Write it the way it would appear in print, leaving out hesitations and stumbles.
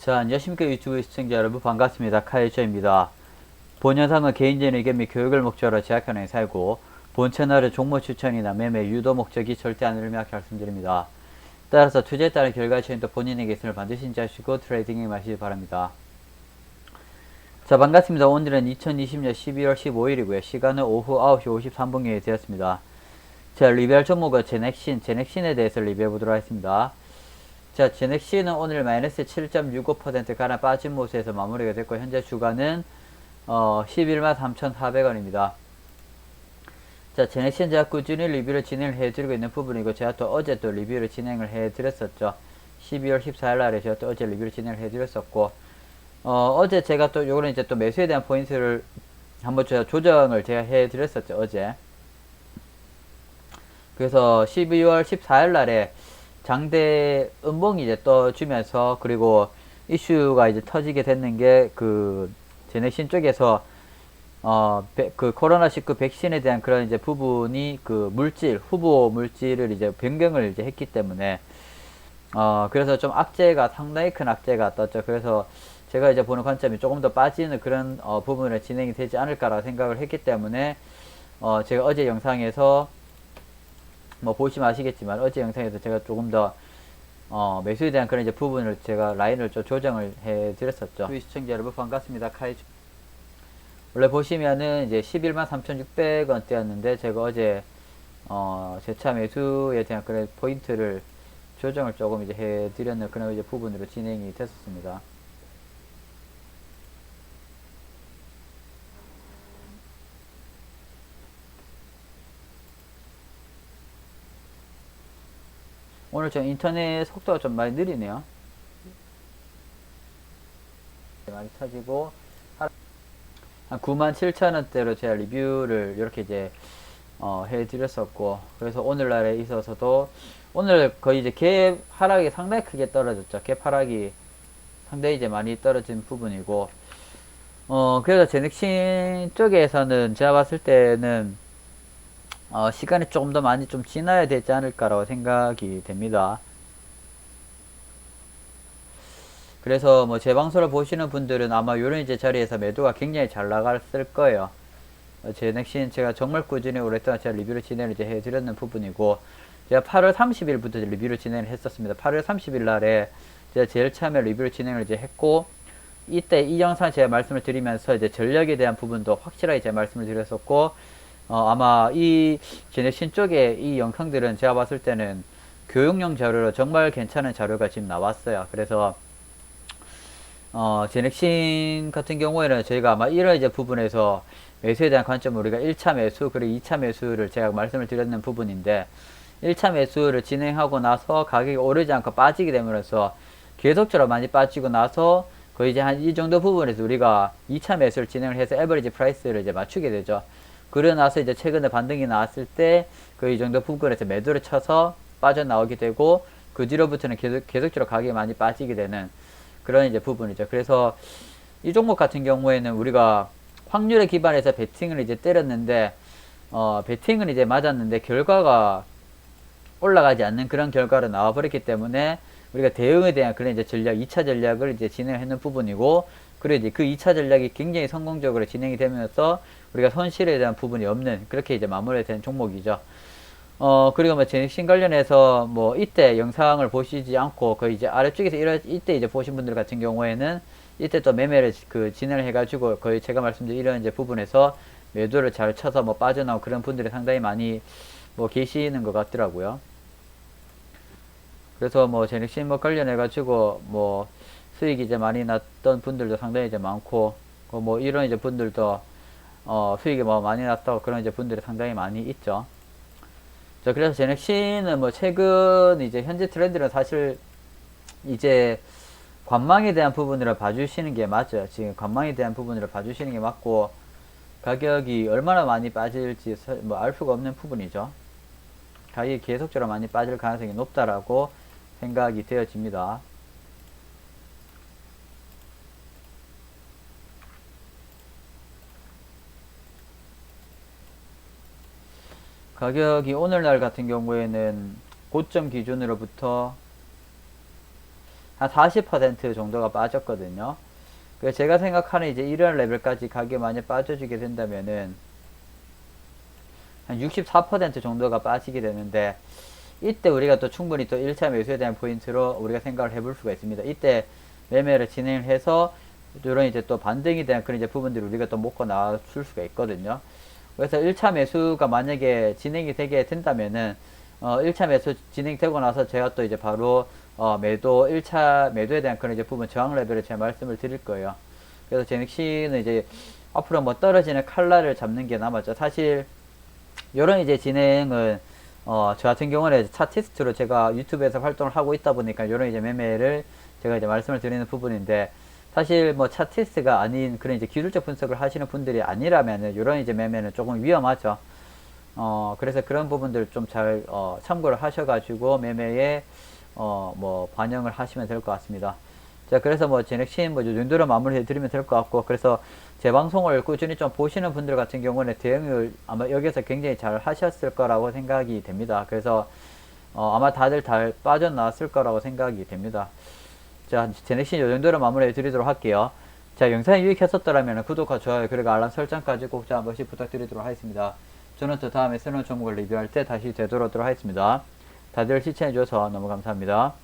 자, 안녕하십니까 유튜브 시청자 여러분, 반갑습니다. 카이저입니다. 본 영상은 개인적인 의견 및 교육을 목적으로 제작하는 행사이고, 본 채널의 종목 추천이나 매매 유도 목적이 절대 아님을 명확히 말씀드립니다. 따라서 투자에 따른 결과 차이도 본인에게 있음을 반드시 인지하시고 트레이딩에 마시기 바랍니다. 자, 반갑습니다. 오늘은 2020년 12월 15일이고요. 시간은 오후 9시 53분경이 되었습니다. 자, 리뷰할 종목은 제넥신에 대해서 리뷰해보도록 하겠습니다. 자, 제넥신은 오늘 마이너스 7.65% 빠진 모습에서 마무리가 됐고, 현재 주가는 11만 3,400원입니다. 자, 제넥신 제가 꾸준히 리뷰를 진행을 해드리고 있는 부분이고, 제가 또 어제 또 리뷰를 진행을 해드렸었죠. 12월 14일 날에 제가 또 어제 리뷰를 진행을 해드렸었고, 어제 제가 또 요거는 이제 또 매수에 대한 포인트를 한번 제가 조정을 제가 해드렸었죠, 어제. 그래서 12월 14일 날에 장대 음봉이 이제 떠주면서, 그리고 이슈가 이제 터지게 됐는 게 그 제넥신 쪽에서 그 코로나19 백신에 대한 그런 이제 부분이 그 물질, 후보 물질을 이제 변경을 이제 했기 때문에 그래서 좀 악재가, 상당히 큰 악재가 떴죠. 그래서 제가 이제 보는 관점이 조금 더 빠지는 그런 부분을 진행이 되지 않을까라고 생각을 했기 때문에 제가 어제 영상에서 뭐 보시면 아시겠지만, 어제 영상에서 제가 조금 더 매수에 대한 그런 이제 부분을 제가 라인을 좀 조정을 해 드렸었죠. 시청자 여러분, 반갑습니다. 카이주. 원래 보시면은 이제 11만 3,600원대였는데, 제가 어제 재차 매수에 대한 그런 포인트를 조정을 조금 이제 해 드렸는 그런 이제 부분으로 진행이 됐었습니다. 오늘 좀 인터넷 속도가 좀 많이 느리네요. 많이 터지고, 한 97,000원대로 제가 리뷰를 이렇게 이제 해드렸었고, 그래서 오늘날에 있어서도 오늘 거의 이제 갭 하락이 상당히 크게 떨어졌죠. 갭 하락이 상당히 이제 많이 떨어진 부분이고, 그래서 제넥신 쪽에서는 제가 봤을 때는 시간이 조금 더 많이 좀 지나야 되지 않을까라고 생각이 됩니다. 그래서 뭐 제 방송을 보시는 분들은 아마 요런 이제 자리에서 매도가 굉장히 잘 나갔을 거예요. 제넥신 제가 정말 꾸준히 오랫동안 제가 리뷰를 진행을 이제 해드렸는 부분이고, 제가 8월 30일부터 리뷰를 진행을 했었습니다. 8월 30일 날에 제가 제일 처음에 리뷰를 진행을 이제 했고, 이때 이 영상 제가 말씀을 드리면서 이제 전략에 대한 부분도 확실하게 제가 말씀을 드렸었고, 아마 이 제넥신 쪽에 이 영상들은 제가 봤을 때는 교육용 자료로 정말 괜찮은 자료가 지금 나왔어요. 그래서 제넥신 같은 경우에는 저희가 아마 이런 이제 부분에서 매수에 대한 관점을 우리가 1차 매수 그리고 2차 매수를 제가 말씀을 드렸는 부분인데, 1차 매수를 진행하고 나서 가격이 오르지 않고 빠지게 되면서 계속적으로 많이 빠지고 나서 거의 이제 한 이 정도 부분에서 우리가 2차 매수를 진행을 해서 에버리지 프라이스를 이제 맞추게 되죠. 그러고 나서 이제 최근에 반등이 나왔을 때 그 이 정도 부분에서 매도를 쳐서 빠져나오게 되고, 그 뒤로부터는 계속적으로 가격이 많이 빠지게 되는 그런 이제 부분이죠. 그래서 이 종목 같은 경우에는 우리가 확률에 기반해서 베팅을 이제 때렸는데, 베팅은 이제 맞았는데 결과가 올라가지 않는 그런 결과로 나와버렸기 때문에, 우리가 대응에 대한 그런 이제 전략, 2차 전략을 이제 진행하는 부분이고, 그리고 이제 그 2차 전략이 굉장히 성공적으로 진행이 되면서 우리가 손실에 대한 부분이 없는, 그렇게 이제 마무리된 종목이죠. 그리고 뭐 제넥신 관련해서 뭐 이때 영상을 보시지 않고 거의 이제 아래쪽에서 이때 이제 보신 분들 같은 경우에는 이때 또 매매를 진행을 해가지고 거의 제가 말씀드린 이런 이제 부분에서 매도를 잘 쳐서 뭐 빠져나온 그런 분들이 상당히 많이 뭐 계시는 것 같더라고요. 그래서 뭐 제넥신 뭐 관련해가지고 뭐 수익이 이제 많이 났던 분들도 상당히 이제 많고, 뭐 이런 이제 분들도 수익이 뭐 많이 났다고 그런 이제 분들이 상당히 많이 있죠. 자, 그래서 제넥신은 뭐 최근 이제 현재 트렌드는 사실 이제 관망에 대한 부분으로 봐주시는 게 맞아요. 지금 관망에 대한 부분으로 봐주시는 게 맞고, 가격이 얼마나 많이 빠질지 뭐 알 수가 없는 부분이죠. 가격이 계속적으로 많이 빠질 가능성이 높다라고 생각이 되어집니다. 가격이 오늘날 같은 경우에는 고점 기준으로부터 한 40% 정도가 빠졌거든요. 그래서 제가 생각하는 이제 이런 레벨까지 가격이 많이 빠져주게 된다면은 한 64% 정도가 빠지게 되는데, 이때 우리가 또 충분히 또 1차 매수에 대한 포인트로 우리가 생각을 해볼 수가 있습니다. 이때 매매를 진행을 해서 이런 이제 또 반등에 대한 그런 이제 부분들을 우리가 또 먹고 나줄 수가 있거든요. 그래서 1차 매수가 만약에 진행이 되게 된다면은 1차 매수 진행되고 나서 제가 또 이제 바로 매도 1차 매도에 대한 그런 이제 부분 저항 레벨을 제가 말씀을 드릴 거예요. 그래서 제넥시는 이제 앞으로 뭐 떨어지는 칼날을 잡는 게 남았죠. 사실 요런 이제 진행은 저 같은 경우는 차티스트로 제가 유튜브에서 활동을 하고 있다 보니까 요런 이제 매매를 제가 이제 말씀을 드리는 부분인데, 사실 뭐 차티스트가 아닌 그런 이제 기술적 분석을 하시는 분들이 아니라면은 요런 이제 매매는 조금 위험하죠. 그래서 그런 부분들 좀 잘 참고를 하셔가지고 매매에 뭐 반영을 하시면 될 것 같습니다. 자, 그래서 뭐 제넥신 뭐이 정도로 마무리해 드리면 될 것 같고, 그래서 제 방송을 꾸준히 좀 보시는 분들 같은 경우는 대응을 아마 여기서 굉장히 잘 하셨을 거라고 생각이 됩니다. 그래서 아마 다들 잘 빠져나왔을 거라고 생각이 됩니다. 자, 제넥신 이 정도로 마무리해 드리도록 할게요. 자, 영상이 유익했었더라면 구독과 좋아요 그리고 알람 설정까지 꼭 한 번씩 부탁드리도록 하겠습니다. 저는 또 다음에 새로운 종목을 리뷰할 때 다시 되돌아오도록 하겠습니다. 다들 시청해 주셔서 너무 감사합니다.